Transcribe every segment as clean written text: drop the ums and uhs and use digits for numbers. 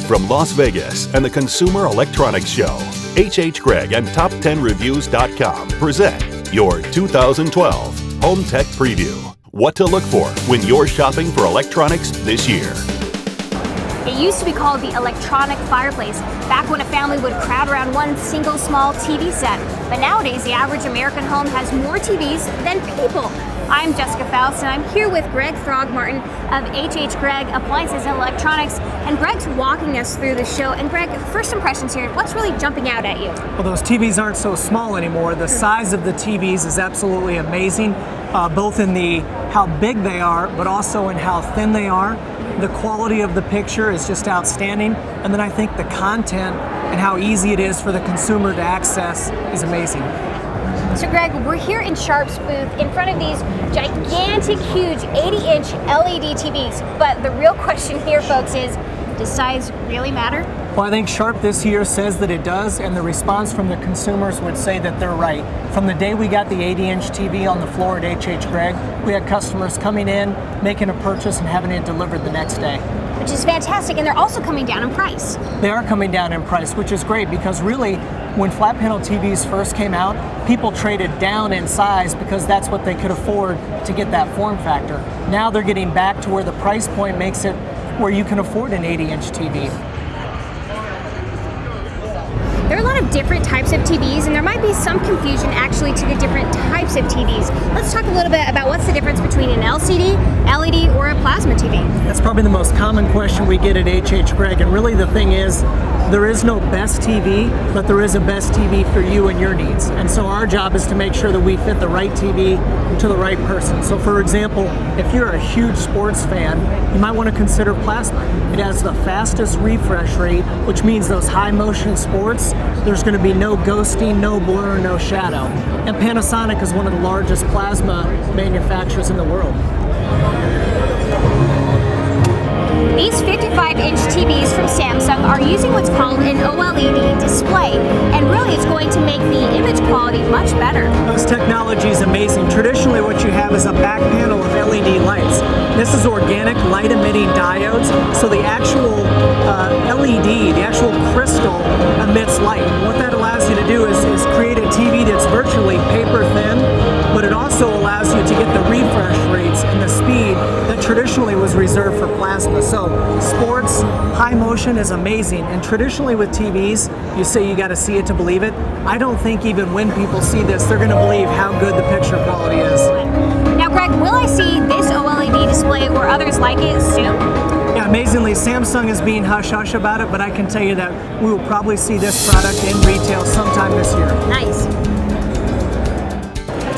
From Las Vegas and the Consumer Electronics Show, HHGregg and Top10Reviews.com present your 2012 Home Tech Preview. What to look for when you're shopping for electronics this year. It used to be called the electronic fireplace, back when a family would crowd around one single small TV set. But nowadays, the average American home has more TVs than people. I'm Jessica Foust, and I'm here with Gregg Throgmartin of HHGregg Appliances and Electronics, and Gregg's walking us through the show. And Gregg, first impressions here, what's really jumping out at you? Well, those TVs aren't so small anymore. The size of the TVs is absolutely amazing, both in how big they are, but also in how thin they are. The quality of the picture is just outstanding, and then I think the content and how easy it is for the consumer to access is amazing. So Gregg, we're here in Sharp's booth in front of these gigantic, huge 80-inch LED TVs. But the real question here, folks, is does size really matter? Well, I think Sharp this year says that it does, and the response from the consumers would say that they're right. From the day we got the 80-inch TV on the floor at HHGregg, we had customers coming in, making a purchase, and having it delivered the next day. Which is fantastic, and they're also coming down in price. They are coming down in price, which is great, because really, when flat panel TVs first came out, people traded down in size because that's what they could afford to get that form factor. Now they're getting back to where the price point makes it where you can afford an 80-inch TV. There are a lot of different types of TVs, and there might be some confusion actually to the different types of TVs. Let's talk a little bit about what's the difference between an LCD, LED, or a plasma TV. That's probably the most common question we get at HHGregg, and really the thing is, there is no best TV, but there is a best TV for you and your needs. And so our job is to make sure that we fit the right TV to the right person. So for example, if you're a huge sports fan, you might want to consider plasma. It has the fastest refresh rate, which means those high motion sports, there's going to be no ghosting, no blur, no shadow. And Panasonic is one of the largest plasma manufacturers in the world. These 55-inch TVs from Samsung are using what's called an OLED display, and really it's going to make the image quality much better. This technology is amazing. Traditionally what you have is a back panel of LED lights. This is organic light-emitting diodes, so the actual LED, the actual crystal, emits light. And what that allows you to do is create a TV that's virtually paper thin, but it also allows you to get the refresh rates and the speed that traditionally was reserved for plasma. So sports, high motion is amazing, and traditionally with TVs, you say you got to see it to believe it. I don't think even when people see this, they're going to believe how good the picture quality is. Now Gregg, will I see this OLED display or others like it soon? Yeah, amazingly, Samsung is being hush-hush about it, but I can tell you that we will probably see this product in retail sometime this year. Nice.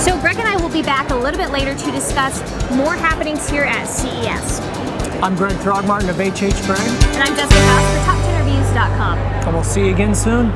So Gregg and I will be back a little bit later to discuss more happenings here at CES. I'm Gregg Throgmartin of HHGregg. And I'm Jessica Foust for Top10Reviews.com. And we'll see you again soon.